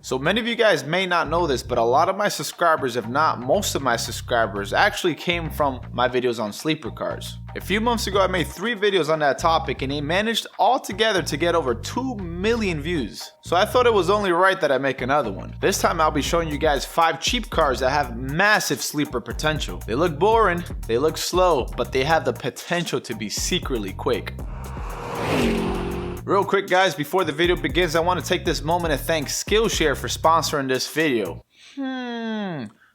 So many of you guys may not know this, but a lot of my subscribers, if not most of my subscribers, actually came from my videos on sleeper cars. A few months ago, I made 3 videos on that topic and they managed altogether to get over 2 million views. So I thought it was only right that I make another one. This time I'll be showing you guys 5 cheap cars that have massive sleeper potential. They look boring, they look slow, but they have the potential to be secretly quick. Real quick guys, before the video begins, I want to take this moment to thank Skillshare for sponsoring this video.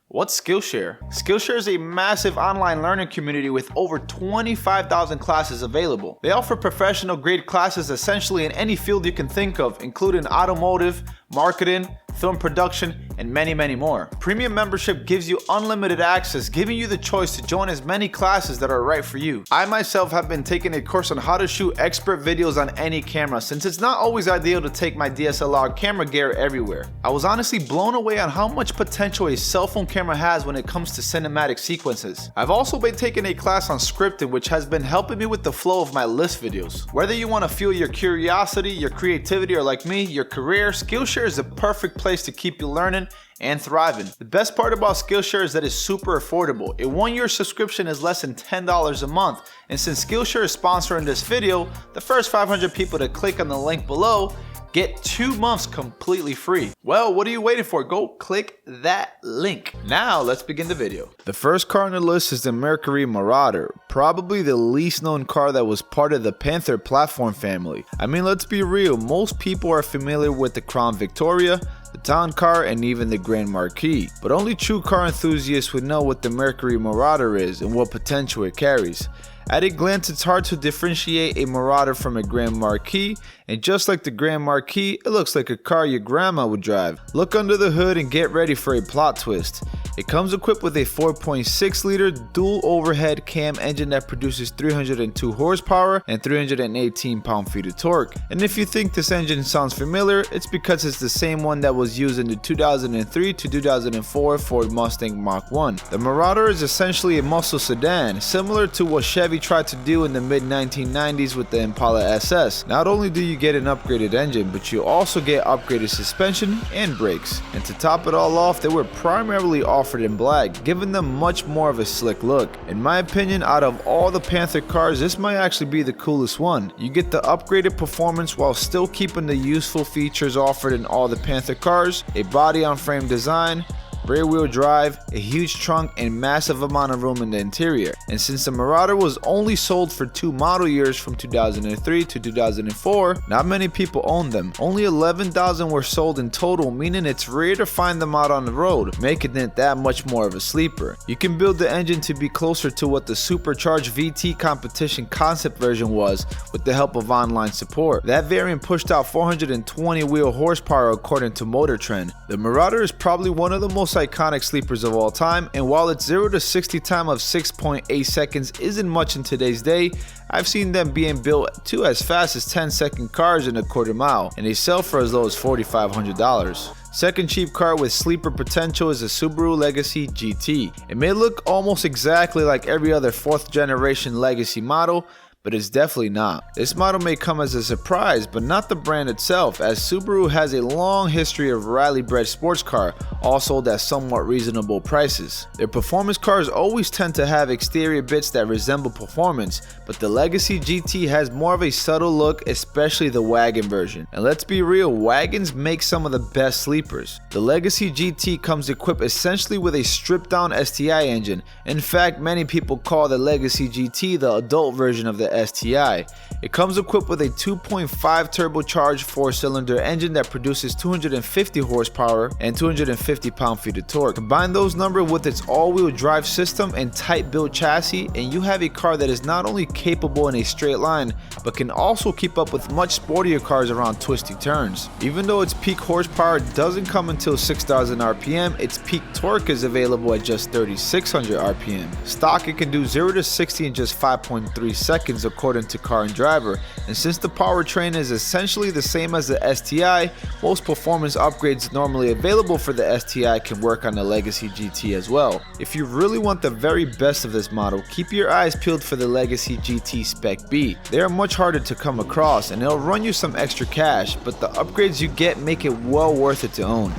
What's Skillshare? Skillshare is a massive online learning community with over 25,000 classes available. They offer professional grade classes essentially in any field you can think of, including automotive, marketing, film production, and many more. Premium membership gives you unlimited access, giving you the choice to join as many classes that are right for you. I myself have been taking a course on how to shoot expert videos on any camera, since it's not always ideal to take my DSLR camera gear everywhere. I was honestly blown away on how much potential a cell phone camera has when it comes to cinematic sequences. I've also been taking a class on scripting, which has been helping me with the flow of my list videos. Whether you want to fuel your curiosity, your creativity, or like me, your career, Skillshare is the perfect place to keep you learning and thriving. The best part about Skillshare is that it's super affordable. A 1-year subscription is less than $10 a month, and since Skillshare is sponsoring this video, the first 500 people to click on the link below get 2 months completely free. Well, what are you waiting for? Go click that link. Now let's begin the video. The first car on the list is the Mercury Marauder, probably the least known car that was part of the Panther platform family. I mean, let's be real, most people are familiar with the Crown Victoria, the Town Car, and even the Grand Marquis, but only true car enthusiasts would know what the Mercury Marauder is and what potential it carries. At a glance, it's hard to differentiate a Marauder from a Grand Marquis, and just like the Grand Marquis, it looks like a car your grandma would drive. Look under the hood and get ready for a plot twist. It comes equipped with a 4.6 liter dual overhead cam engine that produces 302 horsepower and 318 pound-feet of torque. And if you think this engine sounds familiar, it's because it's the same one that was used in the 2003 to 2004 Ford Mustang Mach 1. The Marauder is essentially a muscle sedan, similar to what Chevy tried to do in the mid-1990s with the Impala SS. Not only do you get an upgraded engine, but you also get upgraded suspension and brakes. And to top it all off, they were primarily offered in black, giving them much more of a slick look. In my opinion, out of all the Panther cars, this might actually be the coolest one. You get the upgraded performance while still keeping the useful features offered in all the Panther cars, a body-on-frame design, rear-wheel drive, a huge trunk, and massive amount of room in the interior. And since the Marauder was only sold for 2 model years from 2003 to 2004, not many people own them. Only 11,000 were sold in total, meaning it's rare to find them out on the road, making it that much more of a sleeper. You can build the engine to be closer to what the Supercharged VT competition concept version was with the help of online support. That variant pushed out 420 wheel horsepower according to Motor Trend. The Marauder is probably one of the most iconic sleepers of all time, and while its 0 to 60 time of 6.8 seconds isn't much in today's day, I've seen them being built to as fast as 10-second cars in a quarter mile, and they sell for as low as $4,500. Second cheap car with sleeper potential is the Subaru Legacy GT. It may look almost exactly like every other 4th generation Legacy model, but it's definitely not. This model may come as a surprise, but not the brand itself, as Subaru has a long history of rally-bred sports car, all sold at somewhat reasonable prices. Their performance cars always tend to have exterior bits that resemble performance, but the Legacy GT has more of a subtle look, especially the wagon version. And let's be real, wagons make some of the best sleepers. The Legacy GT comes equipped essentially with a stripped-down STI engine. In fact, many people call the Legacy GT the adult version of the STI. It comes equipped with a 2.5 turbocharged 4-cylinder engine that produces 250 horsepower and 250 pound-feet of torque. Combine those numbers with its all-wheel drive system and tight-built chassis, and you have a car that is not only capable in a straight line, but can also keep up with much sportier cars around twisty turns. Even though its peak horsepower doesn't come until 6,000 RPM, its peak torque is available at just 3,600 RPM. Stock, it can do 0 to 60 in just 5.3 seconds, settings according to car and driver, and since the powertrain is essentially the same as the STI, most performance upgrades normally available for the STI can work on the Legacy GT as well. If you really want the very best of this model, keep your eyes peeled for the Legacy GT Spec B. They are much harder to come across and it'll run you some extra cash, but the upgrades you get make it well worth it to own.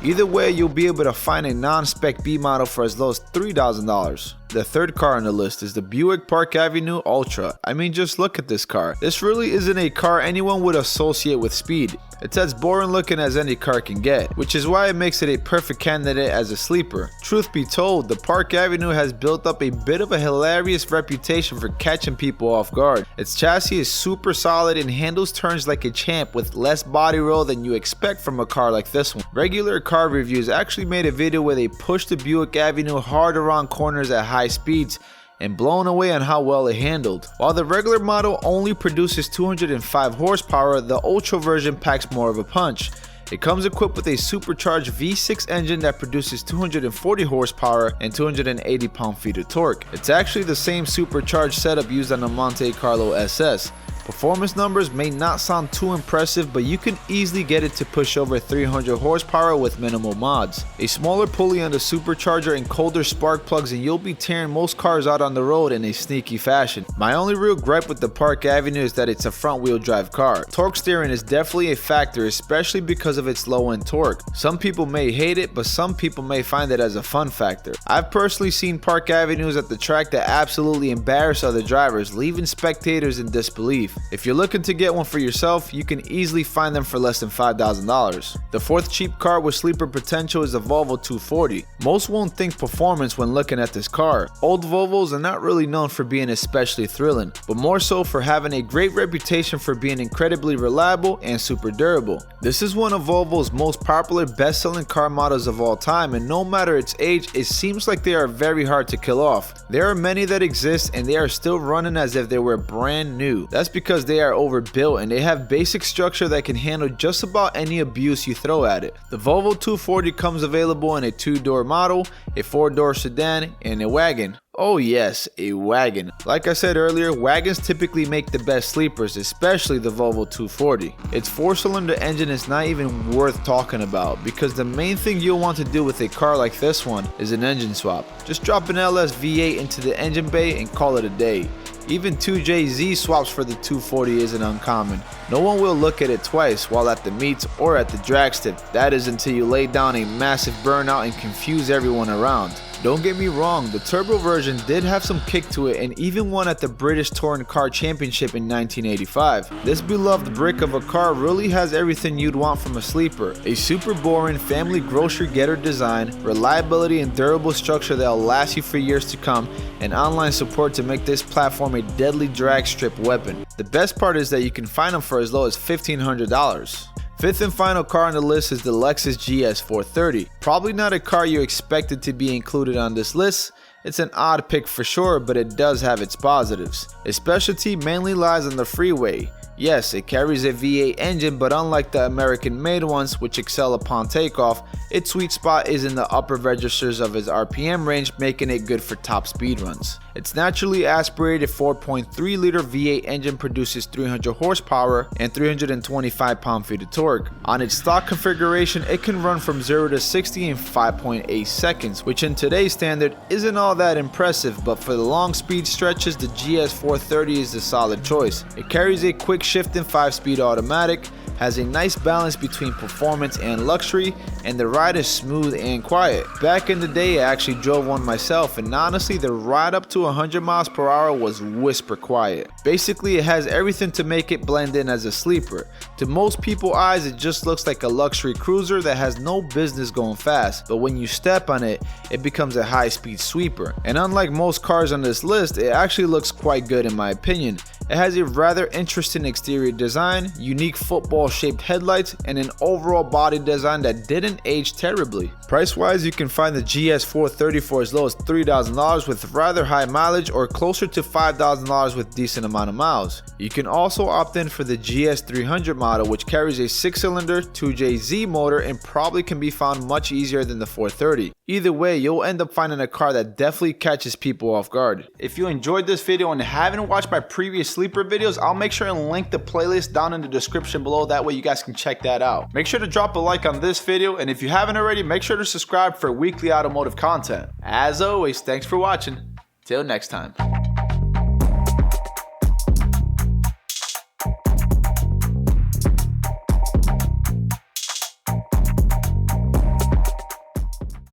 Either way, you'll be able to find a non-Spec B model for as low as $3,000. The third car on the list is the Buick Park Avenue Ultra. I mean, just look at this car. This really isn't a car anyone would associate with speed. It's as boring looking as any car can get, which is why it makes it a perfect candidate as a sleeper. Truth be told, the Park Avenue has built up a bit of a hilarious reputation for catching people off guard. Its chassis is super solid and handles turns like a champ with less body roll than you expect from a car like this one. Regular Car Reviews actually made a video where they pushed the Buick Avenue hard around corners at high speeds and blown away on how well it handled. While the regular model only produces 205 horsepower, the Ultra version packs more of a punch. It comes equipped with a supercharged V6 engine that produces 240 horsepower and 280 pound-feet of torque. It's actually the same supercharged setup used on the Monte Carlo SS. Performance numbers may not sound too impressive, but you can easily get it to push over 300 horsepower with minimal mods. A smaller pulley on the supercharger and colder spark plugs and you'll be tearing most cars out on the road in a sneaky fashion. My only real gripe with the Park Avenue is that it's a front wheel drive car. Torque steering is definitely a factor, especially because of its low end torque. Some people may hate it, but some people may find it as a fun factor. I've personally seen Park Avenues at the track that absolutely embarrass other drivers, leaving spectators in disbelief. If you're looking to get one for yourself, you can easily find them for less than $5,000. The fourth cheap car with sleeper potential is the Volvo 240. Most won't think performance when looking at this car. Old Volvos are not really known for being especially thrilling, but more so for having a great reputation for being incredibly reliable and super durable. This is one of Volvo's most popular best-selling car models of all time, and no matter its age, it seems like they are very hard to kill off. There are many that exist and they are still running as if they were brand new. That's because they are overbuilt and they have basic structure that can handle just about any abuse you throw at it. The Volvo 240 comes available in a 2-door model, a 4-door sedan, and a wagon. Oh yes, a wagon. Like I said earlier, wagons typically make the best sleepers, especially the Volvo 240. Its 4-cylinder engine is not even worth talking about because the main thing you'll want to do with a car like this one is an engine swap. Just drop an LS V8 into the engine bay and call it a day. Even 2JZ swaps for the 240 isn't uncommon. No one will look at it twice while at the meets or at the drag strip. That is until you lay down a massive burnout and confuse everyone around. Don't get me wrong, the turbo version did have some kick to it and even won at the British Touring Car Championship in 1985. This beloved brick of a car really has everything you'd want from a sleeper. A super boring family grocery getter design, reliability and durable structure that'll last you for years to come, and online support to make this platform a deadly drag strip weapon. The best part is that you can find them for as low as $1,500. Fifth and final car on the list is the Lexus GS 430. Probably not a car you expected to be included on this list. It's an odd pick for sure, but it does have its positives. Its specialty mainly lies on the freeway. Yes, it carries a V8 engine, but unlike the American-made ones, which excel upon takeoff, its sweet spot is in the upper registers of its RPM range, making it good for top speed runs. Its naturally aspirated 4.3-liter V8 engine produces 300 horsepower and 325 pound-feet of torque. On its stock configuration, it can run from 0 to 60 in 5.8 seconds, which in today's standard isn't all that impressive, but for the long speed stretches, the GS 430 is the solid choice. It carries a quick shifting 5-speed automatic, has a nice balance between performance and luxury, and the ride is smooth and quiet. Back in the day, I actually drove one myself, and honestly the ride up to 100 miles per hour was whisper quiet. Basically, it has everything to make it blend in as a sleeper. To most people's eyes, it just looks like a luxury cruiser that has no business going fast, but when you step on it, it becomes a high-speed sweeper. And unlike most cars on this list, it actually looks quite good in my opinion. It has a rather interesting exterior design, unique football shaped headlights, and an overall body design that didn't age terribly. Price wise, you can find the GS 430 for as low as $3,000 with rather high mileage, or closer to $5,000 with decent amount of miles. You can also opt in for the GS 300 model, which carries a 6-cylinder 2JZ motor and probably can be found much easier than the 430. Either way, you'll end up finding a car that definitely catches people off guard. If you enjoyed this video and haven't watched my previous sleeper videos, I'll make sure and link the playlist down in the description below, that way you guys can check that out. Make sure to drop a like on this video, and if you haven't already, make sure to subscribe for weekly automotive content. As always, thanks for watching. Till next time.